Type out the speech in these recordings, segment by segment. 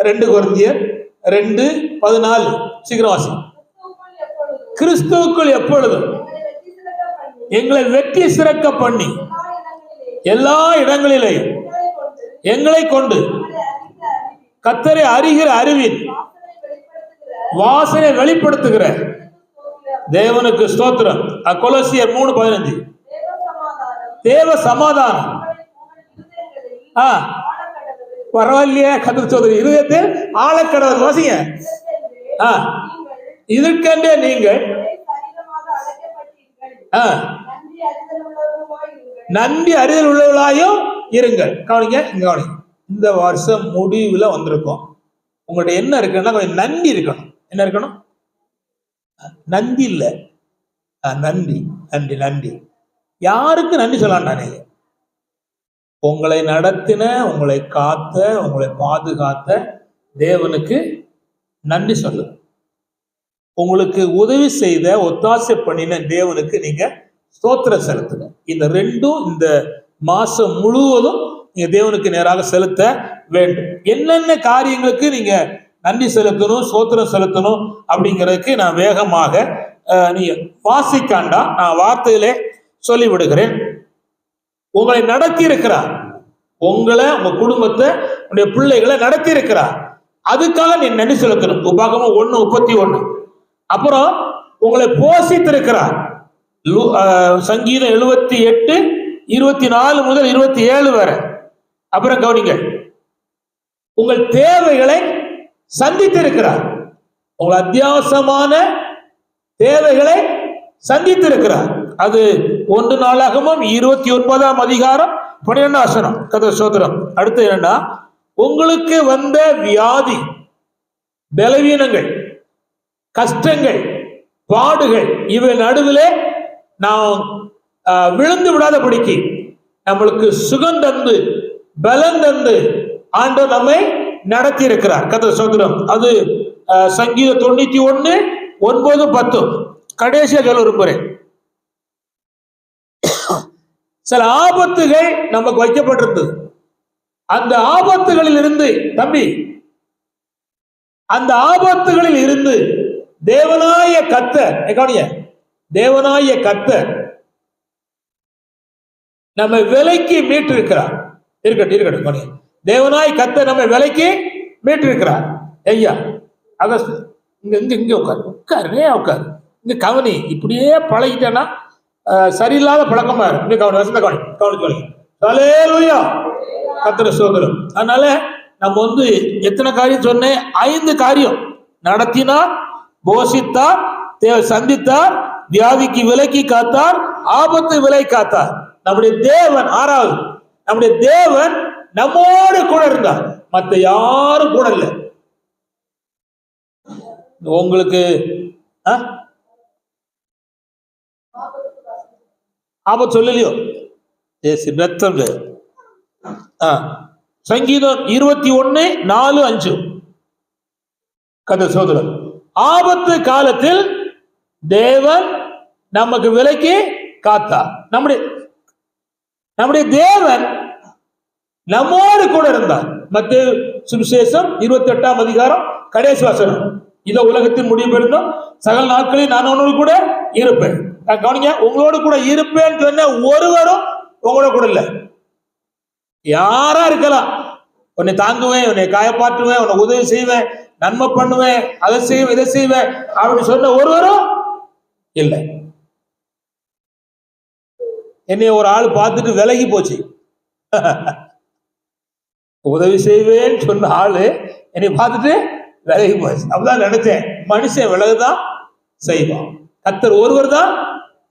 2 கொரிந்தியர் 2:14. சீக்கிரம் வாசி. கிறிஸ்துவுக்குள் எப்பொழுதும் எங்களை வெற்றி சிறக்க பண்ணி எல்லா இடங்களிலேயும் எங்களை கொண்டு கர்த்தரை அறிகிற அறிவின் வாசனை வெளிப்படுத்துகிற தேவனுக்கு ஸ்தோத்திரம். கொலோசியர் 3:15. தேவ சமாதானம் பரவாயில்லையே கர்த்தர் சோதரி இருதயத்தில் ஆழக்கடவுள் வாசிங்க. இதற்கென்றே நீங்கள் நன்றி அறிதல் உள்ளவர்களாயும் இருங்கள். கவனிங்க, இங்க கவனிங்க. இந்த வருஷம் முடிவுல வந்திருக்கோம். உங்கள்ட்ட என்ன இருக்குன்னா கொஞ்சம் நன்றி இருக்கணும். என்ன இருக்கணும்? நன்றி இல்ல, நன்றி நன்றி நன்றி. யாருக்கு நன்றி சொல்லலாம்டானே? உங்களை நடத்தின, உங்களை காத்த, உங்களை பாதுகாத்த தேவனுக்கு நன்றி சொல்லு. உங்களுக்கு உதவி செய்த, ஒத்தாசை பண்ணின தேவனுக்கு நீங்க ஸ்தோத்திரம் செலுத்துங்க. இந்த ரெண்டும் இந்த மாசம் முழுவதும் நீங்க தேவனுக்கு நேராக செலுத்த வேண்டும். என்னென்ன காரியங்களுக்கு நீங்க நன்றி செலுத்தணும், ஸ்தோத்திரம் செலுத்தணும் அப்படிங்கிறதுக்கு நான் வேகமாக நீங்க வாசிக்காண்டா நான் வார்த்தையிலே சொல்லி விடுகிறேன். உங்களை நடத்தி இருக்கிறார், உங்களை, உங்க குடும்பத்தை, உங்களுடைய பிள்ளைகளை நடத்தி இருக்கிறார். அதுக்காக நீ நன்றி செலுத்தணும். உபாகமம் 1:31. அப்புறம் உங்களை போஷித்திருக்கிறார். சங்கீதம் 78:24 முதல் 27 வரை. அப்புறம் கவனிங்க, உங்கள் தேவைகளை சந்தித்திருக்கிறார். உங்கள் அத்தியாவசியமான தேவைகளை சந்தித்திருக்கிறார். அது 1 நாளாகமம் 29ஆம் அதிகாரம் 12ஆம் வசனம். கர்த்தர் ஸ்தோத்திரம். அடுத்து என்னன்னா, உங்களுக்கு வந்த வியாதி, பலவீனங்கள், கஷ்டங்கள், பாடுகள் இவை நடுவிலே நாம் விழுந்து விடாதபடிக்கு நம்மளுக்கு சுகம் தந்து பலம் தந்து ஆண்டவர் நம்மை நடத்தி இருக்கிறார். கர்த்தர் ஸ்தோத்திரம். அது சங்கீதம் 91:9-10. கடைசியாக சொல்ல விரும்புகிறேன். சில ஆபத்துகள் நமக்கு வைக்கப்பட்டிருந்தது. அந்த ஆபத்துகளில் இருந்து தம்பி, அந்த ஆபத்துகளில் இருந்து தேவனாய கர்த்தர், தேவனாய கர்த்தர் நம்ம விலைக்கு மீட்டிருக்கிறார். இருக்கட்டும். தேவனாய் கர்த்தர் நம்ம விலைக்கு மீட்டிருக்கிறார். ஐயா அகஸ்ட், இங்க உட்காரு. இங்க கவனி. இப்படியே பழகிட்டேன்னா சரியில்லாத பழக்கமா இருக்கும். இங்க கவனிச்சு ஹல்லேலூயா, கர்த்தர் ஸ்தோத்திரம். அதனால நம்ம எத்தனை காரியம் சொன்னேன்? 5 காரியம். நடத்தினார், போஷித்தார், சந்தித்தார், வியாதிக்கு விலக்கி காத்தார், ஆபத்து விலை காத்தார். நம்முடைய தேவன் 6வது, நம்முடைய தேவன் நம்மோடு கூட இருந்தார். மற்ற யாரும் கூட இல்லை. உங்களுக்கு ஆபத்து சொல்லலையோ? சங்கீதம் 21:4-5. கர்த்தர் ஸ்தோத்திரம். ஆபத்து காலத்தில் தேவன் நமக்கு விலக்கி காத்தார். நம்முடைய தேவன் நம்மோடு கூட இருந்தார். மத்தேயு சுவிசேஷம் 28ஆம் அதிகாரம் கடைசி வசனம். இத உலகத்தின் முடிவு இருந்தும் சகல நாட்களில் நான் உங்களோடு கூட இருப்பேன். கவனிங்க, உங்களோடு கூட இருப்பேன் சொன்ன ஒருவரும் உங்களோட கூட இல்லை. யாரா இருக்கலாம், உன்னை தாங்குவேன், உன்னை காயப்பாற்றுவேன், உன்னை உதவி செய்வேன், நன்மை பண்ணுவேன், அதை செய்வேன், இதை செய்வேன் அப்படின்னு சொன்ன ஒருவரும் இல்லை. என்னைய ஒரு ஆள் பார்த்துட்டு விலகி போச்சு. உதவி செய்வேன்னு சொன்ன ஆளு என்னை பார்த்துட்டு விலகி போச்சு. அப்படிதான் நினைச்சேன். மனுஷன் விலகுதான் செய்வான், கர்த்தர் ஒருவர் தான்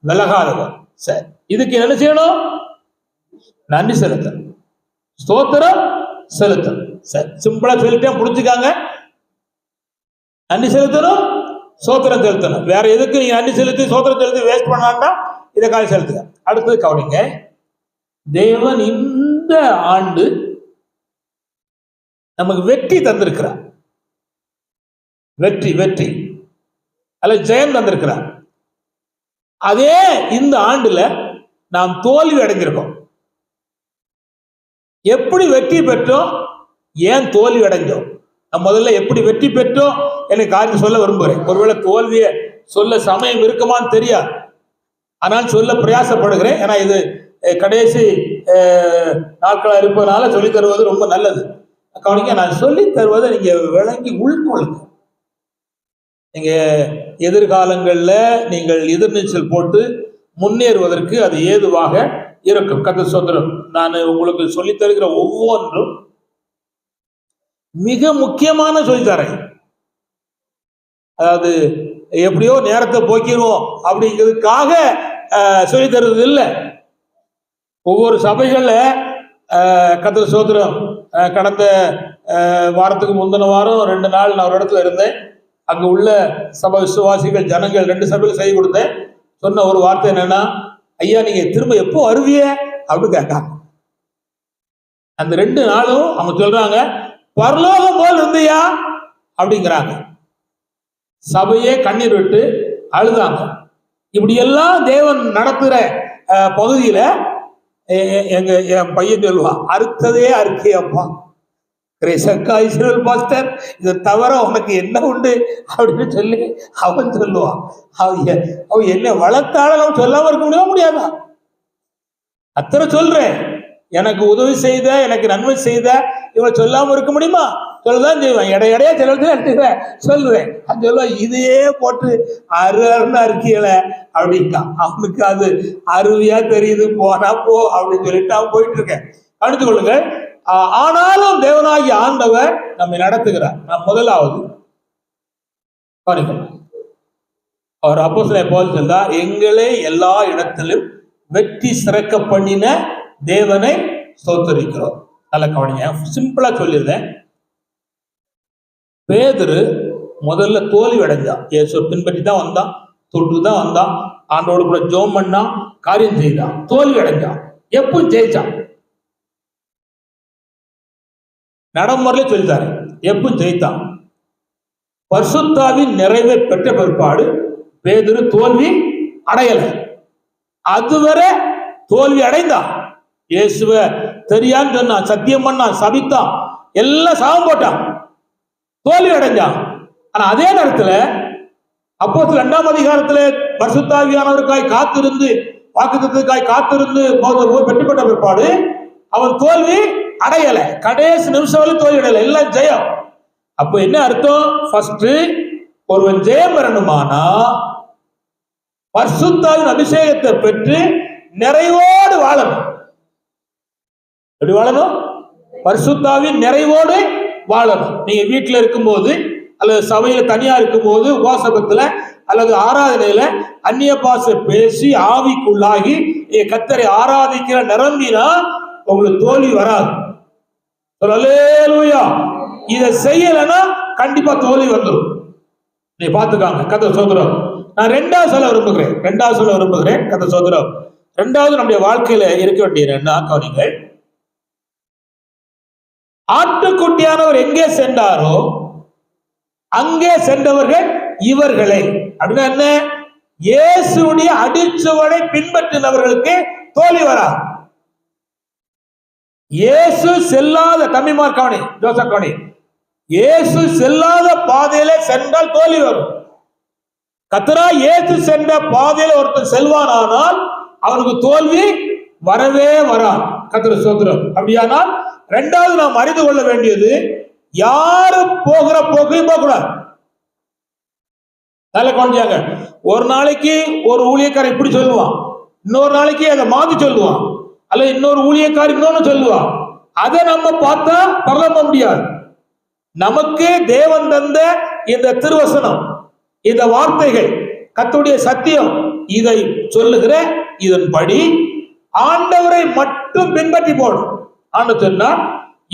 விலகாதவர். சரி, இதுக்கு என்ன செய்யணும்? நன்றி செலுத்தணும், ஸ்தோத்திரம் செலுத்தணும். சரி, சிம்பிளா சொல்லிட்டேன், புரிஞ்சுக்காங்க. நன்றி செலுத்தணும், ஸ்தோத்திரம் செலுத்தணும். வேற எதுக்கு நீங்க நன்றி செலுத்தி ஸ்தோத்திரம் செலுத்தி வேஸ்ட் பண்ணாண்டா இதை காலை செலுத்துங்க. அடுத்தது கவனிங்க, தேவன் இந்த ஆண்டு நமக்கு வெற்றி தந்திருக்கிறார். வெற்றி அல்ல ஜெயம் தந்திருக்கிறார். அதே இந்த ஆண்டுல நாம் தோல்வி அடைஞ்சிருக்கோம். எப்படி வெற்றி பெற்றோம், ஏன் தோல்வி அடைஞ்சோம், நான் முதல்ல எப்படி வெற்றி பெற்றோம் எனக்கு காரியம் சொல்ல விரும்புகிறேன். ஒருவேளை தோல்வியை சொல்ல சமயம் இருக்குமான்னு தெரியாது, ஆனால் சொல்ல பிரயாசப்படுகிறேன். ஏன்னா இது கடைசி நாட்களாக இருப்பதனால சொல்லி தருவது ரொம்ப நல்லது. கவனிங்க, நான் சொல்லி தருவதை நீங்க விளங்கி உள்கொள்ளுங்க. நீங்க எதிர்காலங்களில் நீங்கள் எதிர்நீச்சல் போட்டு முன்னேறுவதற்கு அது ஏதுவாக இருக்கும். கர்த்தர் ஸ்தோத்திரம். நான் உங்களுக்கு சொல்லி தருகிற ஒவ்வொன்றும் மிக முக்கியமான சொல்லித்தரேன். அதாவது எப்படியோ நேரத்தை போக்கிடுவோம் அப்படிங்கிறதுக்காக சொல்லி தருவது இல்லை. ஒவ்வொரு சபைகள்ல கர்த்தர் ஸ்தோத்திரம், கடந்த வாரத்துக்கு முந்தின வாரம் 2 நாள் நான் ஒரு இடத்துல இருந்தேன். அங்க உள்ள சபை விசுவாசிகள் ஜனங்கள் 2 சபையில் செய்தி கொடுத்தேன். சொன்ன ஒரு வார்த்தை என்னன்னா, ஐயா நீங்க திரும்ப எப்போ வருவிய அப்படின்னு கேட்காங்க. அந்த 2 நாளும் அவங்க சொல்றாங்க, பரலோகம் போல் இருந்தியா அப்படிங்கிறாங்க. சபையே கண்ணீர் விட்டு அழுதாங்க. இப்படி எல்லாம் தேவன் நடத்துற பகுதியில என் பையன் சொல்லுவான், அறுத்ததே அறுக்கையப்பா பாஸ்டர், இதை தவிர உனக்கு என்ன உண்டு அப்படின்னு சொல்லி அவன் சொல்லுவான். அவன் என்ன வளர்த்தாலும் சொல்லாம இருக்க முடியாதா? அத்தனை சொல்றேன், எனக்கு உதவி செய்த, எனக்கு நன்மை செய்த இவன் சொல்லாம இருக்க முடியுமா? சொல்லதான் செய்வேன். இடையிடையே சொல்லுவேன் சொல்லுவேன். அது சொல்லுவான், இதையே போட்டு அருன்னு அறிக்கையில அப்படின்ட்டான். அவனுக்கு அது அருவியா தெரியுது, போனா போ அப்படின்னு சொல்லிட்டு அவன் போயிட்டு இருக்கேன். கவனித்துக் கொள்ளுங்க. ஆனாலும் தேவனாகிய ஆண்டவர் நம்மை நடத்துகிறார். நான் முதலாவது அவர் அப்போஸ்தலன் பவுல் சொல்றார், எங்களை எல்லா இடத்திலும் வெற்றி சிறக்க பண்ணின தேவனை ஸ்தோத்திரிக்கிறோம். நல்ல கவனிங்க, சிம்பிளா சொல்லியிருந்தேன். பேதுரு முதல்ல தோல்வி அடைஞ்சான். இயேசு பின்பற்றி தான் வந்தான், தொட்டு தான் வந்தான், ஆண்டோடு கூட ஜெபம் பண்ணான், காரியம் செய்தான், தோல்வி அடைஞ்சான். எப்போ ஜெயிச்சான்? நடைமுறையில சொல்லித்தாரு, எப்போ ஜெயித்தான்? பரிசுத்தாவின் நிறைவை பெற்ற பிற்பாடு பேதுரு தோல்வி அடையல. அதுவரை தோல்வி அடைந்தான். இயேசுவ தெரியான்னு சொன்னான், சத்தியம் பண்ணான், சபித்தான், எல்லாம் சாபம் போட்டான், தோல்வி அடைஞ்சான். ஆனா அதே நேரத்துல அப்போஸ்தலர் 2ஆம் அதிகாரத்துல பரிசுத்தாவியானவருக்காய் காத்திருந்து, வாக்குத்தத்தத்துக்காய் காத்திருந்து வெற்றி பெற்ற பிற்பாடு அவன் தோல்வி அடையல. கடைசி நிமிஷம் வரை தோல்வி அடையல, எல்லாம் ஜெயம். அப்ப என்ன அர்த்தம்? ஃபர்ஸ்ட் ஒருவன் ஜெயம் பெறணுமானா பரிசுத்தாவின் அபிஷேகத்தை பெற்று நிறைவோடு வாழணும். எப்படி வாழணும்? பரிசுத்தாவின் நிறைவோடு வாழணும். நீங்க வீட்டுல இருக்கும்போது அல்லது சபையில தனியா இருக்கும்போது உபவாசத்துல அல்லது ஆராதனையில அந்நிய பாஷை பேசி ஆவிக்குள்ளாகி கர்த்தரை ஆராதிக்கிற நிரம்பினா உங்களுக்கு தோல்வி வராது. அல்லேலூயா. இதை செய்யலைன்னா கண்டிப்பா தோல்வி வந்துடும். நீ பாத்துக்காங்க. கர்த்தர் ஸ்தோத்திரம். நான் 2வது சொல்ல விரும்புகிறேன். கர்த்தர் ஸ்தோத்திரம். 2வது நம்முடைய வாழ்க்கையில இருக்க வேண்டிய என்ன கவனிங்கள். ஆட்டுக்குட்டியானவர் எங்கே சென்றாரோ அங்கே சென்றவர்கள் இவர்களை. அப்படின்னா என்ன? இயேசுடைய அடிச்சுவடை பின்பற்றினவர்களுக்கு தோல்வி வராது. இயேசு செல்லாத தம்பிமார் கவனி, ஜோசப் கவனி, இயேசு செல்லாத பாதையில சென்றால் தோல்வி வரும். கர்த்தரா இயேசு சென்ற பாதையில ஒருத்தர் செல்வானால் அவனுக்கு தோல்வி வரவே வராது. கர்த்தர் ஸ்தோத்திரம். அப்படியானால் 2வது நாம் அறிந்து கொள்ள வேண்டியது, யாரு போகிற போக்கையும் போகக்கூடாது. நல்ல கவனிச்சாங்க. ஒரு நாளைக்கு ஒரு ஊழியக்காரன் இப்படி சொல்லுவான், இன்னொரு நாளைக்கு அதை மாத்தி சொல்லுவான், அல்ல இன்னொரு ஊழியக்காரன் இன்னொன்னு சொல்லுவான். அதை நம்ம பார்த்தா பரலோகம் முடியாது. நமக்கு தேவன் தந்த இந்த திருவசனம், இந்த வார்த்தைகள், கர்த்தருடைய சத்தியம், இதை சொல்லுகிற இதன்படி ஆண்டவரை மட்டும் பின்பற்றி போடும். ஆண்டவர் சொன்னார்,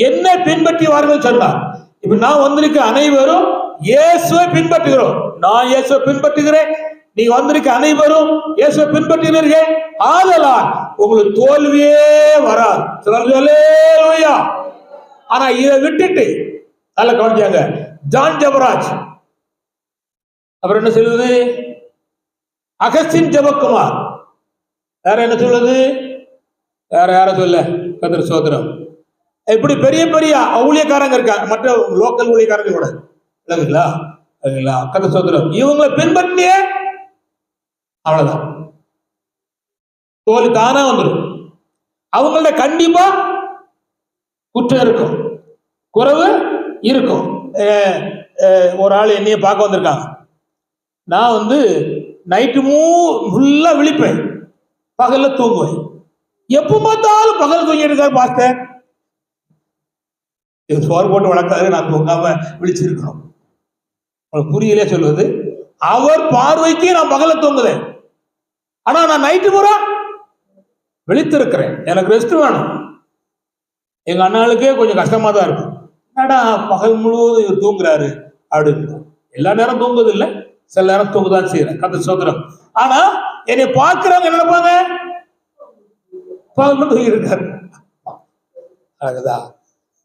என்னை பின்பற்றி வாருங்கள் சொன்னார். இப்ப நான் வந்திருக்க அனைவரும் இயேசுவை பின்பற்றுகிறோம். நான் இயேசுவை பின்பற்றுகிறேன், நீங்க வந்திருக்க அனைவரும் இயேசுவை பின்பற்றுகிறீர்கள். ஆதலால் உங்களுக்கு தோல்வியே வராது. அல்லேலூயா. ஆனா இதை விட்டுட்டு நல்ல கவனிச்சாங்க, ஜான் ஜெபராஜ், அப்புறம் என்ன சொல்லுது, அகஸ்டின் ஜெபக்குமார், வேற என்ன சொல்லுது, வேற யார சொல்ல, கர்த்தர் ஸ்தோத்திரம், இப்படி பெரிய பெரிய ஊழியக்காரங்க இருக்காங்க, மற்ற லோக்கல் ஊழியக்காரங்க கூட இல்லைங்களா? கர்த்தர் ஸ்தோத்திரம். இவங்களை பின்பற்றிய அவ்வளவுதான், தோல்வி தானா வந்துடும். அவங்கள்ட்ட கண்டிப்பா குற்றம் இருக்கும், குறைவு இருக்கும். ஒரு ஆள் என்னைய பார்க்க வந்திருக்காங்க. நான் நைட்டு ஃபுல்லா விழிப்பேன், பகல்ல தூங்குவேன். எப்ப பார்த்தாலும் பகல் தூங்கிட்டு இருக்காரு பாஸ்டர். சோறு போட்டு வளர்க்காரு, நான் தூங்காம விழிச்சிருக்கணும். புரியலே சொல்வது. அவர் பார்வைக்கு நான் பகல தூங்குறேன், ஆனா நான் நைட்டு பூரா விழித்திருக்கிறேன். எனக்கு ரெஸ்ட் வேணும். எங்க அண்ணாளுக்கே கொஞ்சம் கஷ்டமா தான் இருக்கும். என்னடா பகல் முழுவதும் இவர் தூங்குறாரு அப்படின்னு. எல்லா நேரம் தூங்குவது இல்லை, சில நேரம் தூங்குதான் செய்யறேன். கர்த்தர் ஸ்தோத்திரம். ஆனா என்னை பார்க்கிறவங்க என்ன நினைப்பாங்க? பகல் தூங்கி இருக்காரு,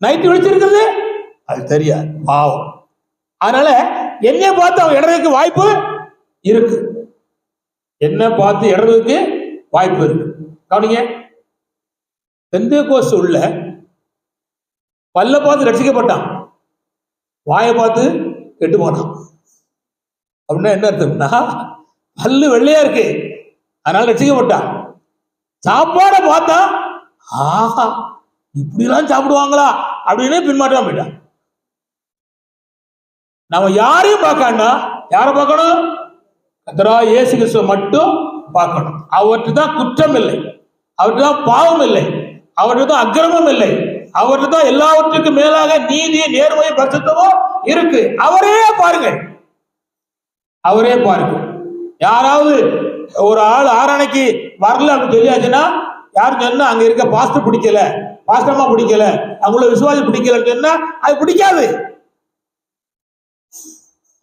நைட்டு விழிச்சிருக்கிறது அது தெரியாது, பாவம். அதனால என்னை பார்த்து அவங்க இடறதுக்கு வாய்ப்பு இருக்கு, என்ன பார்த்து இடறதுக்கு வாய்ப்பு இருக்கு. கவனிங்க, பெந்தேகோஸ்து உள்ள பல்ல பார்த்து ரட்சிக்கப்பட்டான், வாயை பார்த்து கெட்டு போனான். அப்படின்னா என்ன அர்த்தம்னா, பல்லு வெள்ளையா இருக்கு அதனால ரட்சிக்கப்பட்டான். சாப்பாடை பார்த்தா ஆஹா இப்படிலாம் சாப்பிடுவாங்களா அப்படின்னு பின்மாற்றம் போயிட்டான். நம்ம யாரையும் பார்க்கணும்னா யாரை பார்க்கணும்? கர்த்தராகிய இயேசு கிறிஸ்துவை மட்டும் பார்க்கணும். அவர்கிட்ட தான் குற்றம் இல்லை, அவர்கிட்ட தான் பாவம் இல்லை, அவர்கிட்ட தான் அக்கிரமம் இல்லை, அவர்கிட்ட தான் எல்லாவற்றுக்கும் மேலாக நீதி நேர்மை பரிசுத்தமும் இருக்கு. அவரே பாருங்க, அவரே பாருங்க. யாராவது ஒரு ஆள் ஆராணைக்கு வரல அப்படின்னு சொல்லியாச்சுன்னா, யாருக்கு சொன்னா அங்க இருக்க பாஸ்டர் பிடிக்கல, பாஸ்டர்மா பிடிக்கல, அவங்கள விசுவாசி பிடிக்கலன்னு சொன்னா அது பிடிக்காது.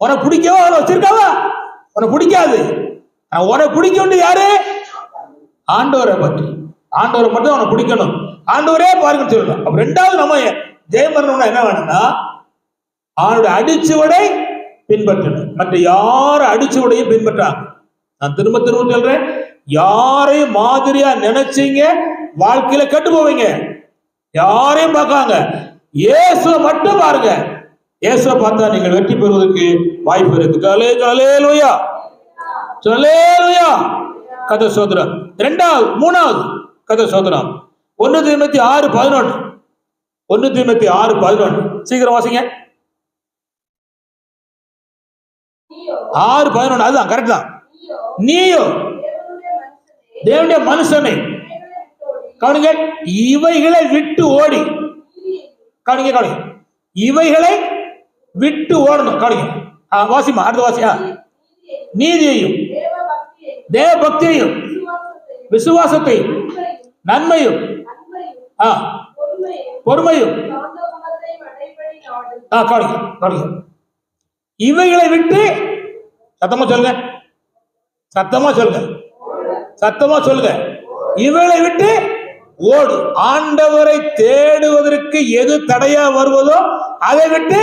உனக்கு பிடிக்கவோ அவனை வச்சிருக்காவா? உனக்கு பிடிக்காது. உனக்கு பிடிக்க வேண்டியது யாரு? ஆண்டவரை பற்றி, ஆண்டவரை மட்டும் அவனை பிடிக்கணும். ஆண்டவரே பாருங்கன்னு சொல்லணும். அப்ப ரெண்டாவது நம்ம ஜெயம் பண்ணணும்னா என்ன வேணும்னா, அவனுடைய அடிச்சுவடை பின்பற்றணும். மற்ற யார அடிச்சுவடையும் பின்பற்றாங்க. நான் திரும்ப திரும்ப சொல்றேன், யாரையும் மாதிரியா நினைச்சீங்க வாழ்க்கையில கெட்டு போவீங்க. யாரையும் பார்க்காங்க, இயேசுவை மட்டும் பாருங்க. இயேசுவை பார்த்தா நீங்கள் வெற்றி பெறுவதற்கு வாய்ப்பு இருக்கு. அல்லேலூயா, அல்லேலூயா. கர்த்தர் ஸ்தோத்திரம். இரண்டாவது, மூணாவது கர்த்தர் ஸ்தோத்திரம். 1 தீமோத்தேயு 6:11. 1 தீமோத்தேயு 6:11 சீக்கிரம் வாசிங்க. 6:11 அதுதான் கரெக்ட் தான். நீயோ தேவனுடைய மனுஷனை கவனிங்க, இவைகளை விட்டு ஓடி, கவனிங்க கவனிங்க, இவைகளை விட்டு ஓடணும். கவனிங்க, வாசிமா, அடுத்த வாசியா. நீதியையும் தேவ பக்தியையும் விசுவாசத்தையும் நன்மையும் பொறுமையும் கவனிங்க கவனிங்க, இவைகளை விட்டு சத்தமா சொல்லுங்க, சத்தமா சொல்லுங்க, சத்தமா சொல்லுங்க, இவைகளை விட்டு ஓடு. ஆண்டவரை தேடுவதற்கு எது தடையா வருவதோ அதை விட்டு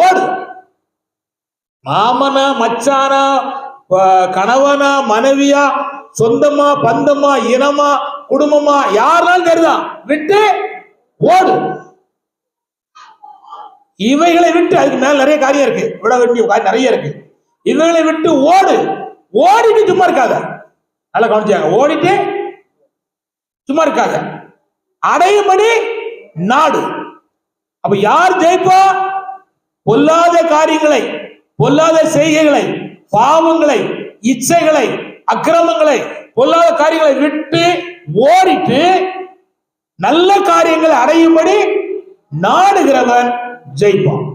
ஓடு. மாமனா மச்சானா கணவனா மனைவியா சொந்தமா பந்தமா இனமா குடும்பமா யாருனாலும் தெரியுதான், விட்டு ஓடு. இவைகளை விட்டு, அதுக்கு மேல நிறைய காரியம் இருக்கு, விட வேண்டிய நிறைய இருக்கு. இவைகளை விட்டு ஓடு. ஓடிட்டு சும்மா இருக்காத, நல்லா கவனிச்சாங்க. ஓடிட்டு சும்மா இருக்காத, அடையும்படி நாடு. அப்ப யார் ஜெயிப்பா? பொல்லாத காரியங்களை, பொல்லாத செய்கைகளை, பாவங்களை, இச்சைகளை, அக்கிரமங்களை, பொல்லாத காரியங்களை விட்டு ஓடிட்டு நல்ல காரியங்களை அடையும்படி நாடுகிறவன் ஜெயிப்பான்.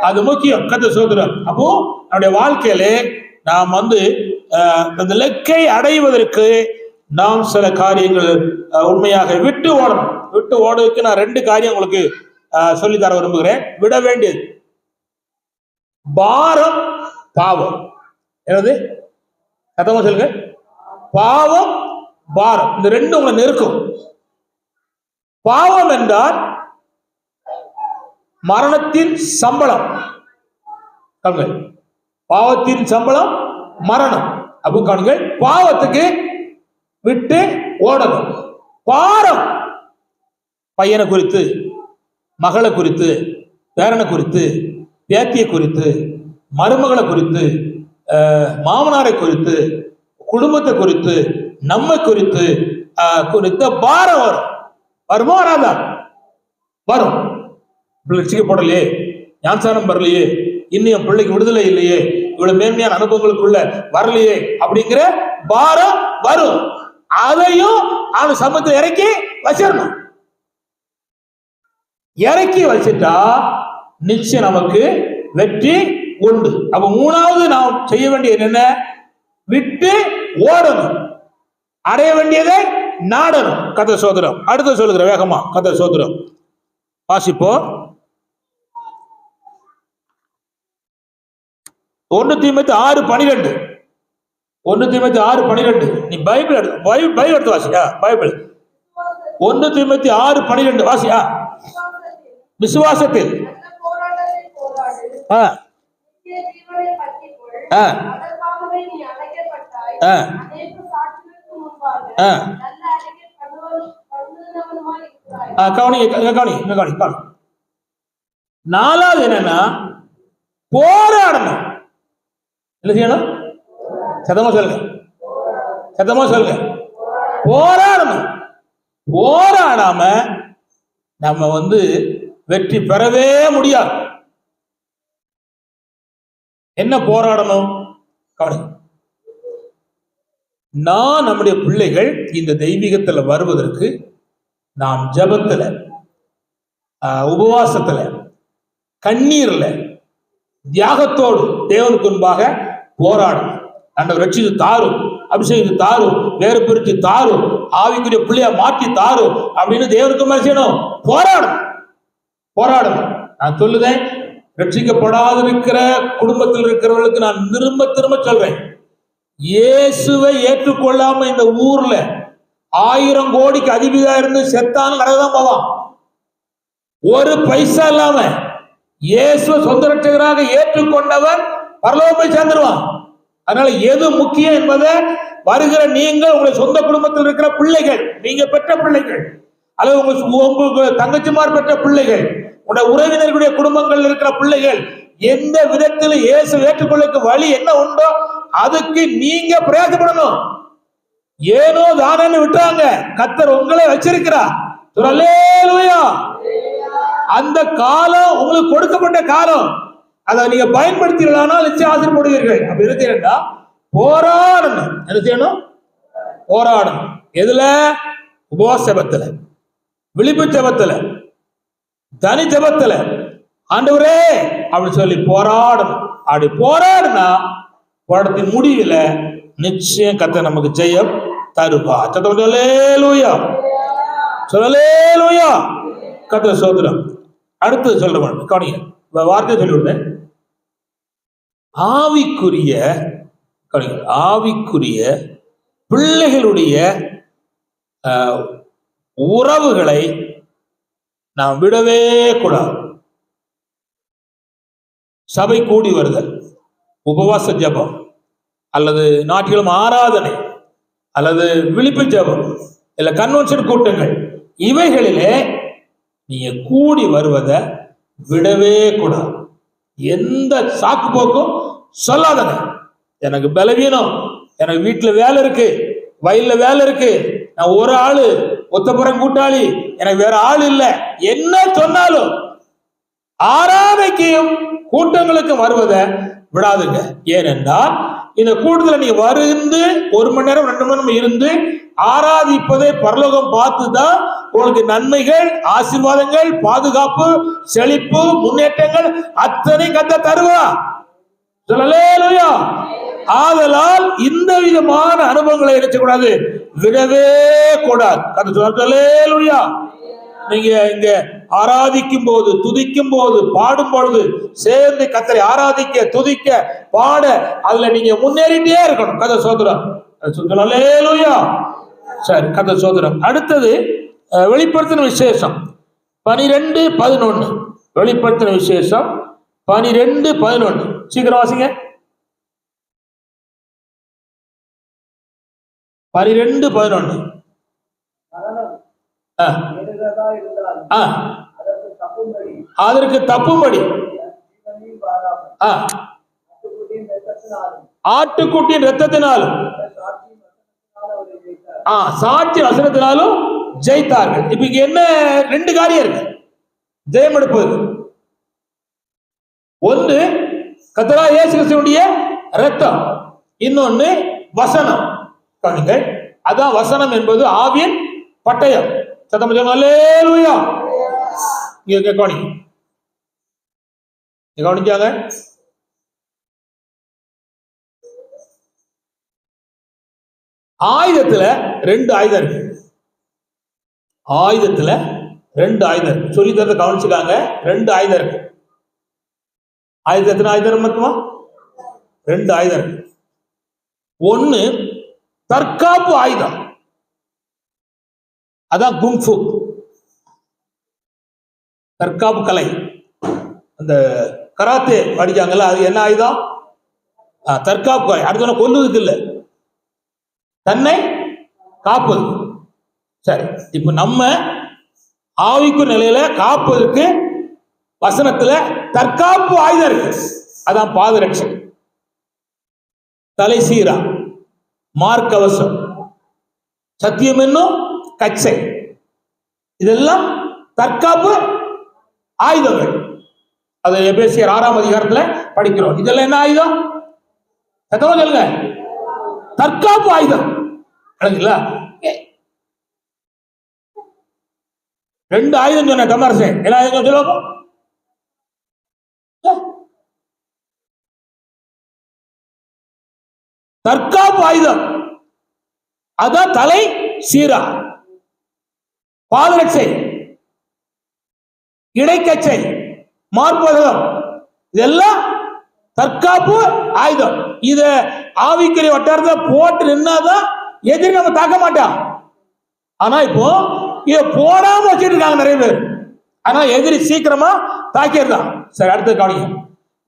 அது முக்கியம். கர்த்தர் ஸ்தோத்திரம். அப்போ நம்முடைய வாழ்க்கையில நாம் அந்த இலக்கை அடைவதற்கு நாம் சில காரியங்கள் உண்மையாக விட்டு ஓடணும். விட்டு ஓடுவதற்கு நான் 2 காரியம் உங்களுக்கு சொல்லித்தர விரும்புகிறேன். விட வேண்டியது பாரம், பாவம். என்னது? சத்தமா சொல்லுங்க. பாவம், பாரம், இந்த 2 உங்களை நெருக்கும். பாவம் என்றால் மரணத்தின் சம்பளம். பாவத்தின் சம்பளம் மரணம். அப்போ காணுங்கள், பாவத்துக்கு விட்டு ஓடணும். பாரம் பையனை குறித்து, மகளை குறித்து, பேரனை குறித்து, பேத்தியை குறித்து, மருமகளை குறித்து, மாமனாரை குறித்து, குடும்பத்தை குறித்து, நம்மை குறித்து குறித்த பாரம் வரும். வருமா வராதா? வரும். ரட்சிக்கப்படலையே, ஞானஸ்நானம் வரலையே, இன்னும் என் பிள்ளைக்கு விடுதலை இல்லையே, இவ்வளவு மேன்மையான அனுபவங்களுக்குள்ள வரலையே அப்படிங்கிற பாரம் வரும். அதையும் அவன் சமூகத்தில் இறக்கி வச்சிடணும். இறக்கி வச்சுட்டா நிச்சயம் நமக்கு வெற்றி உண்டு. அப்ப மூணாவது நாம் செய்ய வேண்டியது என்ன? விட்டு ஓடணும், அடைய வேண்டியதை நாடணும். கதை சோதரம் அடுத்த சொல்லுகிற வேகமா கதை சோதரம் வாசிப்போ. 1 தீமோத்தேயு 6:12. 1 தீமோத்தேயு 6:12. நீ பைபிள் எடுத்து வாசியா? பைபிள் 1 தீமோத்தேயு 6:12 வாசியா? விசுவாசத்தில் நாலாவது என்னன்னா போராடணும். என்ன செய்யணும்? சத்தமா சொல்லுங்க, சத்தமா சொல்லுங்க. போராடணும். போராடாம நம்ம வெற்றி பெறவே முடியாது. என்ன போராடணும்? நான் நம்முடைய பிள்ளைகள் இந்த தெய்வீகத்துல வருவதற்கு நாம் ஜபத்துல, உபவாசத்துல, கண்ணீர்ல, தியாகத்தோடு தேவனுக்கு முன்பாக போராடும். ஆண்டவர் ரட்சித்து தாரும், அபிஷேகத்து தாரும், வேறு பிரித்து தாரும், ஆவிக்குரிய பிள்ளையா மாற்றி தாரும் அப்படின்னு தேவனுக்கு மேல செய்யணும். போராடும், போராடணும். நான் சொல்லுதேன், ரட்சிக்கப்படாதிருக்கிற குடும்பத்தில் இருக்கிறவர்களுக்கு நான் திரும்ப திரும்ப சொல்றேன், இயேசுவை ஏற்றுக்கொள்ளாம இந்த ஊர்ல 1000 கோடிக்கு அதிபதியா இருந்து செத்தாலும் நடதான் போவான். ஒரு பைசா இல்லாம இயேசுவை சொந்த ரட்சகராக ஏற்றுக்கொண்டவன் பரலோகம் போய் சேர்ந்துருவான். அதனால எது முக்கியம் என்பதை வருகிற நீங்கள், உங்களுடைய சொந்த குடும்பத்தில் இருக்கிற பிள்ளைகள், நீங்க பெற்ற பிள்ளைகள், அல்லது உங்களுக்கு தங்கச்சிமார் பெற்ற பிள்ளைகள், உங்களுடைய உறவினர்களுடைய குடும்பங்கள் இருக்கிற பிள்ளைகள், எந்த விதத்தில் இயேசு ஏற்றுக்கொள்ள வழி என்ன உண்டோ அதுக்கு நீங்க பிரயாசப்படணும். ஏனோ தானன்னு விட்டாங்க, கர்த்தர் உங்களை வச்சிருக்கிறார். அல்லேலூயா. அந்த காலம் உங்களுக்கு கொடுக்கப்பட்ட காலம், அதை நீங்க பயன்படுத்தீங்களானால் நிச்சயம் ஆசீர்வதிக்கப்படுவீர்கள். அப்படி இருக்கிறா போராடணும். என்ன செய்யணும்? போராடணும். எதுல? உபவாச ஜெபத்துல, விழிப்பு ஜெபத்துல, தனி ஜெபத்துல, ஆண்டவரே அப்படின்னு சொல்லி போராடணும். அப்படி போராடினா போராட்டத்தின் முடிவில் நிச்சயம் கர்த்தர் நமக்கு ஜெயம் தருவா. அல்லேலூயா, அல்லேலூயா. கர்த்தர் சோதரம். அடுத்து சொல்றேன், கவனிங்க, வார்த்தை சொல்லிவிடுறேன். ஆவிக்குரிய பிள்ளைகளுடைய உறவுகளை நாம் விடவே கூடாது. சபை கூடி வருதல், உபவாச ஜபம், அல்லது நாட்டிலும் ஆராதனை, அல்லது விழிப்பு ஜபம், இல்ல கன்வென்ஷன் கூட்டங்கள், இவைகளிலே நீங்க கூடி வருவதை விடவே கூடாது. எந்த சாக்கு போக்கும் சொல்லாதங்க. எனக்கு பலவீனம், எனக்கு வீட்டுல வேலை இருக்கு, வயல்ல வேலை இருக்கு, நான் ஒரு ஆளு, ஒத்தப்புறம் கூட்டாளி, எனக்கு வேற ஆள் இல்லை, என்ன சொன்னாலும் ஆராதனைக்கும் கூட்டங்களுக்கும் வருவதை விடாதுங்க. ஏனென்றால் இந்த கூட்டத்தில் நீ வருந்து 1 மணி நேரம் 2 மணி நேரம் இருந்து ஆராதிப்பதை பரலோகம் பார்த்துதான் உங்களுக்கு நன்மைகள், ஆசீர்வாதங்கள், பாதுகாப்பு, செழிப்பு, முன்னேற்றங்கள் அத்தனை கத்த தருவா. அல்லேலூயா. ஆதலால் இந்த விதமான அனுபவங்களை இருக்கக்கூடாது, விடவே கூடாது. அல்லேலூயா. நீங்க இங்க ஆராதிக்கும் போது, துதிக்கும் போது, பாடும் பொழுது சேர்ந்து கர்த்தரை ஆராதிக்க, துதிக்க, பாட, அதுல நீங்க முன்னேறிட்டே இருக்கணும். கதை சோதரம். அல்லேலூயா. சரி, கதை சோதரம். அடுத்தது வெளிப்படுத்தின விசேஷம் 12:11. வெளிப்படுத்தின விசேஷம் 12:11. சீக்கிரம் வாசிங்க. 12:11. அதற்கு தப்பும்படி ஆட்டுக்குட்டியின் ரத்தத்தினாலும் சாட்சி வசனத்தினாலும் ஜெயித்தார்கள். இப்ப இங்க என்ன ரெண்டு காரியம் இருக்கு ஜெயம் எடுப்பது. ஒன்று கர்த்தராகிய இயேசு கிறிஸ்துவினுடைய ரத்தம், இன்னொன்னு வசனம். கவனிங்கள், அதான் வசனம் என்பது ஆவியின் பட்டயம். சத்தம் அல்லேலூயா. இங்க கவனிச்சாங்க. ஆயுதத்துல ரெண்டு ஆயுதம் இருக்கு. ஆயுதத்துல ரெண்டு ஆயுதம் இருக்கு. சொல்லி தரத கவனிச்சுக்காங்க. ரெண்டு ஆயுதம் இருக்கு. ஆயுதம் எத்தனை ஆயுதம் மட்டுமா? ரெண்டு ஆயுதம் இருக்கு. ஒன்னு தற்காப்பு ஆயுதம், அதான் குங்ஃபு, தற்காப்பு கலை. அந்த கராத்தே படிச்சாங்கல்ல, அது என்ன ஆயுதம்? தற்காப்பு கலை. அடுத்த கொல்லுவதுக்கு இல்லை, தன்னை காப்பது. சரி, இப்ப நம்ம ஆவிக்கு நிலையில காப்பதற்கு வசனத்துல தற்காப்பு ஆயுதம் இருக்கு. அதான் பாதரட்சை, தலை சீரா, மார்க்கவசம், சத்தியம் என்னும் கச்சை. இதெல்லாம் தற்காப்பு ஆயுதங்கள். அது எபேசியர் 6ஆம் அதிகாரத்துல படிக்கிறோம். இதெல்லாம் என்ன ஆயுதம்? சொல்லுங்க, தற்காப்பு ஆயுதம். ரெண்டு ஆயுதம் சொன்ன தமிழரசு, என்ன ஆயுதம் சொல்லுவோம்? தற்காப்பு ஆயுதம், அதான் தலை சீரா, பாதரட்சை, இடைக்கச்சை, மார்பகம், இதெல்லாம் தற்காப்பு ஆயுதம். இத ஆவிக்குரிய வட்டாரத்தை போட்டு நின்னாதான் எதிரி நம்ம தாக்க மாட்டான். ஆனா இப்போ இத போடாம வச்சிட்டு இருக்காங்க நிறைய பேர். ஆனா எதிரி சீக்கிரமா தாக்கிடுதான். சரி, அடுத்த கவனிங்க.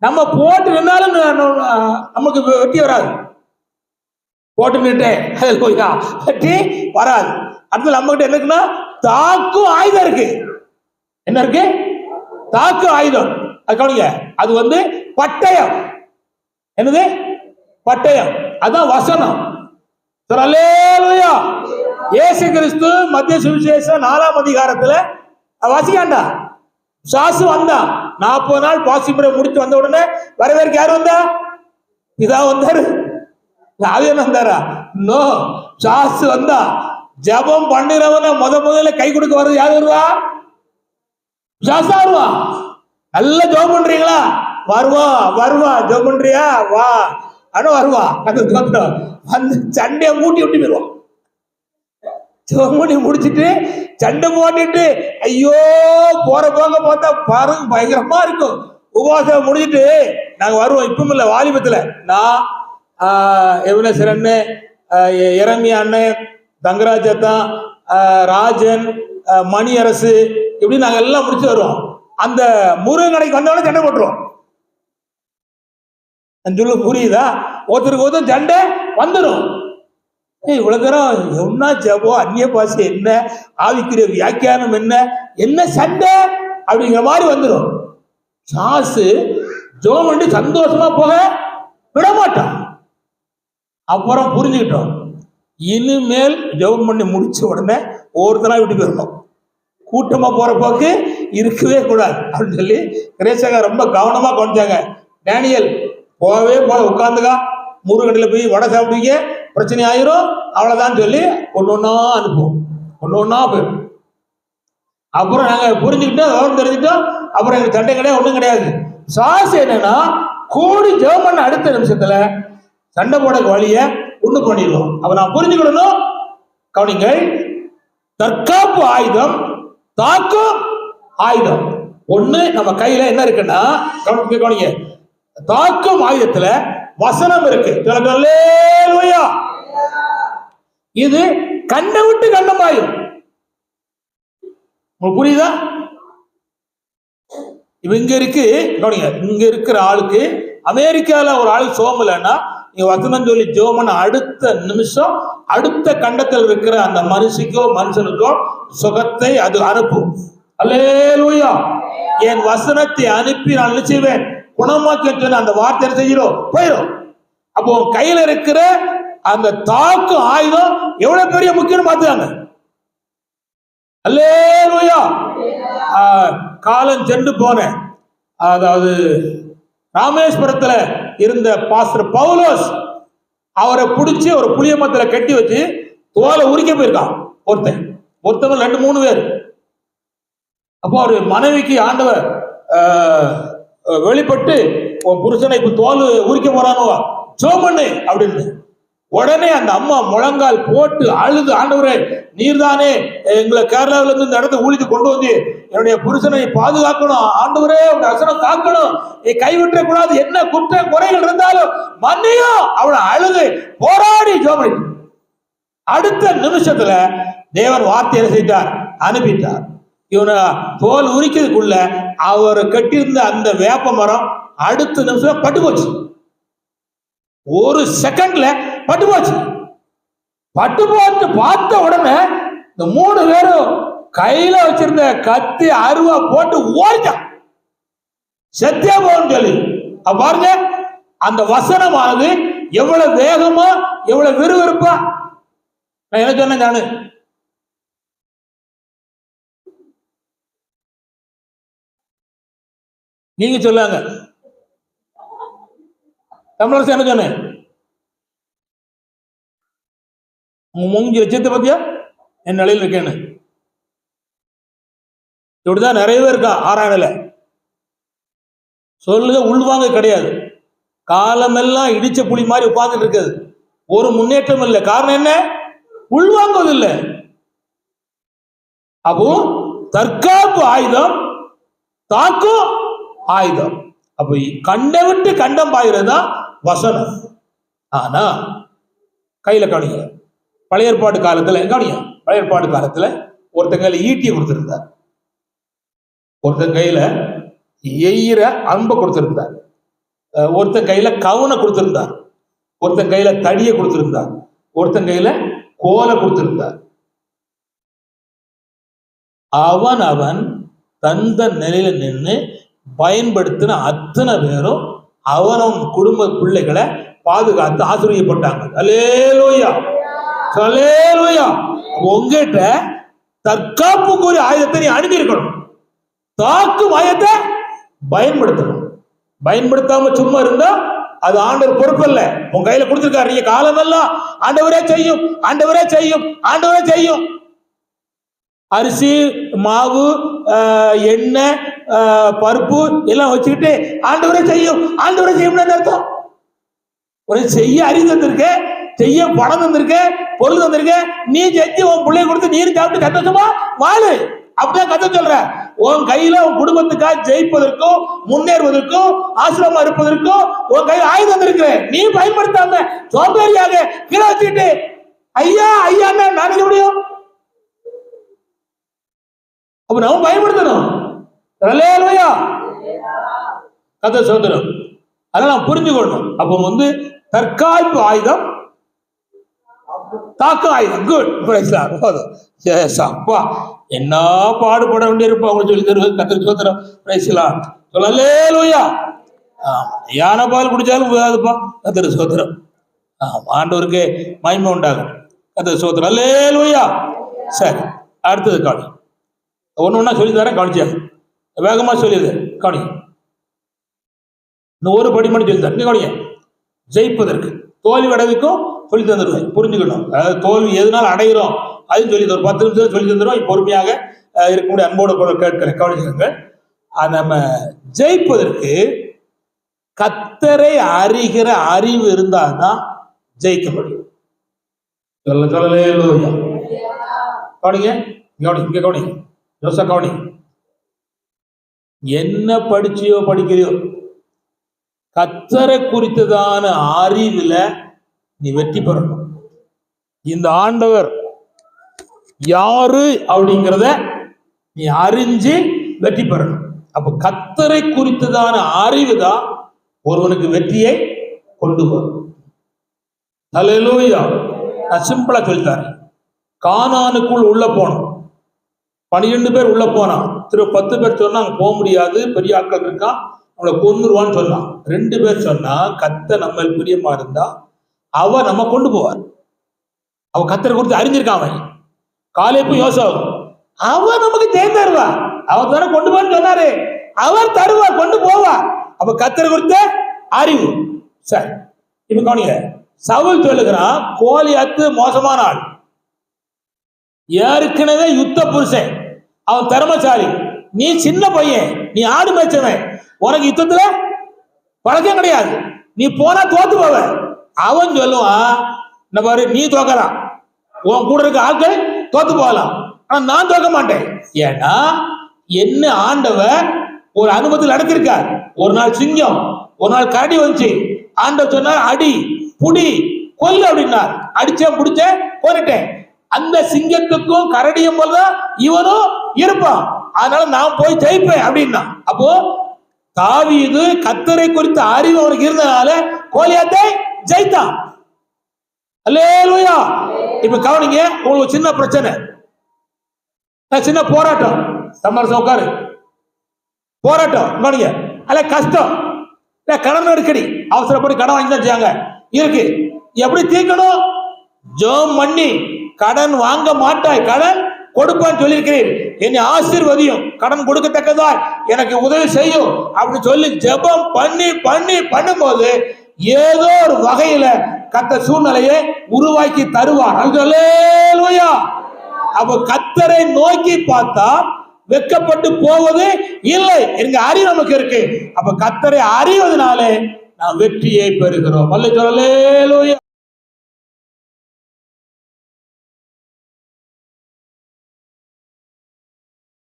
நம்ம போட்டு நின்னாலும் நமக்கு வெட்டி வராது. போட்டு நின்றுட்டே வெட்டி வராது. அடுத்து நம்ம கிட்ட என்ன இருக்குன்னா தாக்கும் ஆயுதம் இருக்கு. என்ன இருக்கு? தாக்கு ஆயுதம். அது கவனிங்க, அது பட்டயம். என்னது? பட்டயம். அதான் வசனம். அல்லேலூயா. இயேசு கிறிஸ்து மத்திய சுவிசேஷம் 4ஆம் அதிகாரத்துல வாசிக்காண்டா, சாசு வந்தா 40 நாள் பாசிமுறை முடிச்சு வந்த உடனே வரவேற்க யாரு வந்தா? இதா வந்தாரு. ஆவியானவர் வந்தாரா? நோ, சாசு வந்தா. ஜபம் பண்ணுறவன முதல்ல கை கொடுக்க வர்றது யாரு வருவா? சாசா வருவா. நல்லா ஜபம் பண்றீங்களா? வருவா வருவா. ஜபம் பண்றியா? வா. ஆனா வருவா. அந்த வந்து சண்டையை மூட்டி விட்டு போயிருவான். ஜபம் முடிச்சுட்டு சண்டை போட்டுட்டு ஐயோ போற போங்க பார்த்தா பாருங்க பயங்கரமா இருக்கும். உபவாசம் முடிச்சுட்டு நாங்க வருவோம். இப்பவும் இல்ல, வாலிபத்துல நான் எவனேசர் அண்ணன், இரமியா அண்ணன், தங்கராஜ் அத்தான், ராஜன், மணி அரசு, இப்படி நாங்க எல்லாம் முடிச்சு வருவோம். அந்த முருகன் கடைக்கு வந்தவொடனே சண்டை போட்டுருவோம். சொல்ல புரியுதா? ஒருத்தருக்கு ஒருத்தர் சண்டை வந்துடும். இவ்வளவு தூரம் என்ன ஜபம், அந்நிய பாஷை என்ன, ஆவிக்குரிய வியாக்கியானம் என்ன, என்ன சண்டை அப்படிங்கிற மாதிரி வந்துடும். சாசு ஜோம் பண்ணி சந்தோஷமா போக விட மாட்டான். அப்புறம் புரிஞ்சுக்கிட்டோம், இனிமேல் ஜெபம் பண்ணி முடிச்ச உடனே ஒவ்வொருத்தரா வீட்டுக்கு வரணும். கூட்டமா போற போக்கு இருக்கவே கூடாது அப்படின்னு சொல்லி கிரேசகா ரொம்ப கவனமா கவனிச்சாங்க. டேனியல் போகவே உட்காந்துக்கா, முருகனில் போய் வடை சாப்பிடுவீங்க, பிரச்சனை ஆயிரும், அவ்வளவுதான் சொல்லி ஒன்னொன்னா அனுப்புவோம். ஒன்னொன்னா போயிடும். அப்புறம் நாங்க புரிஞ்சுக்கிட்டோம், விவரம் தெரிஞ்சுட்டோம். அப்புறம் எங்களுக்கு சண்டை கிடையாது, ஒன்றும் கிடையாது. சாசு என்னன்னா கூடி ஜெபம் பண்ண அடுத்த நிமிஷத்துல சண்டை போட வழிய ஒண்ணு பண்ணிடுவோம். அப்ப நான் புரிஞ்சுக்கணும். கவனிங்கள், தற்காப்பு ஆயுதம், தாக்கும் ஆயுதம். ஒண்ணு நம்ம கையில என்ன இருக்குன்னா, கவனிங்க, தாக்கும் ஆயுதத்துல வசனம் இருக்கு. இது கண்ணை விட்டு கண்ணமாயும். உங்களுக்கு புரியுதா? இவ இங்க இருக்கு. கவனிங்க, இங்க இருக்கிற ஆளுக்கு அமெரிக்கால ஒரு ஆள் சோமலன்னா நீங்க வசனம் சொல்லி ஜோமன் அடுத்த நிமிஷம் அடுத்த கண்டத்தில் இருக்கிற அந்த மனுஷிக்கோ மனுஷனுக்கோ சுகத்தை அது அனுப்பும். அல்லேலூயா. என் வசனத்தை அனுப்பி நான் நிச்சயவேன் குணமாக்க சொன்ன அந்த வார்த்தை செய்கிறோம் போயிடும். அப்போ கையில இருக்கிற அந்த தாக்கு ஆயுதம் எவ்வளவு பெரிய முக்கியம் பார்த்துக்காங்க. அல்லேலூயா. காலம் சென்று போனேன், அதாவது ராமேஸ்வரத்துல இருந்த பாஸ்டர் பவுலோஸ், அவரை பிடிச்சி ஒரு புளிய மரத்துல கட்டி வச்சு தோலை உரிக்க போயிருக்கான் ஒருத்தவங்க 2-3 பேர். அப்போ அவரு மனைவிக்கு ஆண்டவர் வெளிப்பட்டு உன் புருஷனை இப்ப தோல் உரிக்க போறானோ ஜோமண்ணு அப்படின்னு. உடனே அந்த அம்மா முழங்கால் போட்டு அழுது, ஆண்டவரே நீர்தானே எங்களை கேரளாவில இருந்து இந்த இடத்த ஊழித்து கொண்டு வந்து என்னுடைய புருஷனை பாதுகாக்கணும், ஆண்டவரே உங்க வசனம் காக்கணும், நீ கைவிட்ட கூடாது, என்ன குற்ற குறைகள் இருந்தாலும் மன்னியும் அவளை அழுது போராடி ஜோமன். அடுத்த நிமிஷத்துல தேவன் வார்த்தையை செய்தார், அனுப்பிட்டார். இவனை தோல் உரிக்கிறதுக்குள்ள அவர் கட்டியிருந்த அந்த வேப்ப மரம் அடுத்த நிமிஷம் பட்டு போச்சு. ஒரு செகண்ட்ல பட்டு போச்சு. பட்டு போட்டு பார்த்த உடனே இந்த 3 பேரும் கையில வச்சிருந்த கத்தி அருவா போட்டு ஓடிட்டான், செத்தியா போன்னு சொல்லி. பாருங்க அந்த வசனமானது எவ்வளவு வேகமா எவ்வளவு விறுவிறுப்பா. நான் என்ன சொன்னேன், நானு நீங்க சொல்லாங்க தமிழரசு என்ன சொன்னேன், மூஞ்சி லட்சத்தை பத்தியா என் நிலையில் இருக்கேன்னு. இப்படிதான் நிறைய பேர் இருக்கா ஆராயணல சொல்லுங்க, உள்வாங்க கிடையாது. காலமெல்லாம் இடிச்ச புலி மாதிரி உட்கார்ந்துட்டு இருக்குது, ஒரு முன்னேற்றம் இல்லை. காரணம் என்ன? உள்வாங்குவது இல்லை. அப்போ தற்காப்பு ஆயுதம், தாக்கும் ஆயுதம். அப்ப கண்டை விட்டு கண்டம் பாய்கிறது தான் வசனம். ஆனா கையில கவனிங்க, பழைய ஏற்பாடு காலத்துல கவனிங்க, பழைய ஏற்பாடு காலத்துல ஒருத்தன் கையில ஈட்டியை கொடுத்திருந்தார், ஒருத்தன் கையில எயிற அம்பை கொடுத்திருந்தார், ஒருத்தன் கையில கவனை கொடுத்திருந்தார், ஒருத்தன் கையில தடியை கொடுத்திருந்தார், ஒருத்தன் கையில கோலை கொடுத்திருந்தார். அவன் தந்த நிலையில நின்று பயன்படுத்தின அத்தனை பேரும் அவன் குடும்ப பிள்ளைகளை பாதுகாத்து ஆசிரியப்பட்டாங்க. அல்லேலூயா, அல்லேலூயா. உங்ககிட்ட தற்காப்புக்குரிய ஆயுதத்தை நீ அணுகிருக்கணும், தாக்கும் ஆயுதத்தை பயன்படுத்தணும். பயன்படுத்தாம சும்மா இருந்தா அது ஆண்டவர் பொறுப்பு இல்ல. உன் கையில கொடுத்திருக்காரு, நீங்க காலமெல்லாம் ஆண்டவரே செய்யும், ஆண்டவரே செய்யும், ஆண்டவரே செய்யும். அரிசி மாவு எண்ணெய் பருப்பு எல்லாம் வச்சுக்கிட்டு ஆண்டவரே செய்யும், ஆண்டவரே செய்யும்னு அர்த்தம். ஒரு செய்ய அறிவு தந்திருக்க, செய்ய பணம் தந்திருக்க, பொருள் தந்திருக்க, நீ செஞ்சு உன் பிள்ளைய கொடுத்து நீர் சாப்பிட்டு சந்தோஷமா வாழு. அப்படிதான் கதை சொல்ற. உன் கையில உன் குடும்பத்துக்காக ஜெயிப்பதற்கும் முன்னேறுவதற்கும் ஆசிரமமா இருப்பதற்கும் உன் கையில் ஆயுதம் தந்திருக்க, நீ பயன்படுத்தாம சோம்பேறியாக கீழே வச்சுக்கிட்டு ஐயா ஐயா நினைக்க முடியும்? அப்ப நம்ம பயன்படுத்தணும். கதை சோதரம் அதெல்லாம் புரிஞ்சுக்கணும். அப்ப தற்காப்பு ஆயுதம், தாக்கு ஆயுதம். குட். அப்பா என்ன பாடுபட வேண்டியிருப்பா அவங்க சொல்லி தருவது. கத்திர சோதரம் பேசலாம் சொல்லலேலூயா. யானை பால் குடிச்சாலும் போதாதுப்பா. கத்திர சோதரம் ஆண்டவருக்கு மகிமை உண்டாகும். கத்திர சோதரம் அல்லேலூயா. சரி, அடுத்தது காணி. ஒண்ணு சொல்லி தரேன், கவனிச்சாங்க. வேகமா சொல்லிடு, கவனி. இன்னும் ஒரு படி மட்டும் சொல்லி தரேன், கவனிங்க. ஜெயிப்பதற்கு தோல்வி அடைவுக்கும் சொல்லி தந்துடுவேன், புரிஞ்சுக்கணும். அதாவது தோல்வி எதனால அடைகிறோம் அதுன்னு சொல்லி ஒரு 10 நிமிஷம் சொல்லி தந்துடுவோம். பொறுமையாக இருக்கக்கூடிய அன்போடு கூட கேட்கிறேன், கவனிச்சுக்கோங்க. நம்ம ஜெயிப்பதற்கு கர்த்தரை அறிகிற அறிவு இருந்தால்தான் ஜெயிக்க முடியும். கவனிங்க, இங்க கவனிங்க, யோசா கவனி. என்ன படிச்சியோ படிக்கிறியோ, கர்த்தரை குறித்ததான அறிவுல நீ வெற்றி பெறணும். இந்த ஆண்டவர் யாரு அப்படிங்கிறத நீ அறிஞ்சு வெற்றி பெறணும். அப்ப கர்த்தரை குறித்ததான அறிவு தான் ஒருவனுக்கு வெற்றியை கொண்டு வரும். ஹல்லேலூயா. நான் சிம்பிளா சொல்லித்தரேன். கானானுக்குள் உள்ள போனோம். 12 பேர் உள்ள போனான். 10 பேர் சொன்னா அங்க போக முடியாது, பெரிய ஆட்கள் இருக்கான், நம்மளை கொன்னுருவான்னு சொன்னான். 2 பேர் சொன்னா கர்த்தர் நம்ம பிரியமா இருந்தா அவர் நம்ம கொண்டு போவார். அவ கர்த்தரை குறித்து அறிஞ்சிருக்கான். அவன் காலேபும் யோசேப்பும் அவர் நமக்கு தேர்ந்தருவா. அவர் தானே கொண்டு போன்னு சொன்னாரு, அவர் தருவார், கொண்டு போவார். அப்ப கர்த்தரை குறித்த அறிவு. சரி, இப்ப கவனிங்க. சவுல் சொல்லுகிறான், கோலியாத்து மோசமான ஆள், ஏற்கனவே யுத்த புருஷன், அவன் திறமசாலி, நீ சின்ன பையன், நீ ஆடு மேய்ச்சவன், உனக்கு யுத்தத்துல பழக்கம் கிடையாது, நீ போனா தோத்து போவ. அவன் சொல்லுவான், இந்த பாரு, நீ தோக்கலாம், உன் கூட இருக்க ஆட்கள் தோத்து போகலாம், ஆனா நான் தோக்க மாட்டேன். ஏன்னா என்ன ஆண்டவர் ஒரு அனுமதி நடத்திருக்கார். ஒரு நாள் சிங்கம், ஒரு நாள் கரடி வந்துச்சு, ஆண்டவர் சொன்னார், அடி புடி கொல்லு அப்படின்னார். அடிச்சேன், புடிச்சேன், கொன்னுட்டேன். அந்த சிங்கத்துக்கும் கரடியும் போலதான் இவனும் இருப்பான், அதனால நான் போய் ஜெயிப்பேன் அப்படின்னா. அப்போ தாவீது கர்த்தரை குறித்த அறிவு அவனுக்கு இருந்தனால கோலியாத்தை ஜெயித்தான். அல்லேலூயா. இப்ப கவனிங்க, உங்களுக்கு சின்ன பிரச்சனை, சின்ன போராட்டம், சமரசம் உட்காரு, போராட்டம் கவனிங்க, அல்ல கஷ்டம், கடன் நெருக்கடி, அவசரப்படி கடன் வாங்கி தான் செய்யாங்க இருக்கு. எப்படி தீர்க்கணும்? ஜெபம் பண்ணி, கடன் வாங்க மாட்டாய், கடன் கொடுப்பான்னு சொல்லியிருக்கிறேன், என்னை ஆசீர்வதியும், கடன் கொடுக்கத்தக்கதா எனக்கு உதவி செய்யும் அப்படின்னு சொல்லி ஜெபம் பண்ணி பண்ணி பண்ணும்போது ஏதோ ஒரு வகையில கர்த்தர் சூழ்நிலையை உருவாக்கி தருவார். அல்லேலூயா. அப்ப கர்த்தரை நோக்கி பார்த்தா வெட்கப்பட்டு போவது இல்லை, எங்க அறிவு நமக்கு இருக்கு. அப்ப கர்த்தரை அறிவதனாலே நாம் வெற்றியை பெறுகிறோம். அல்லேலூயா.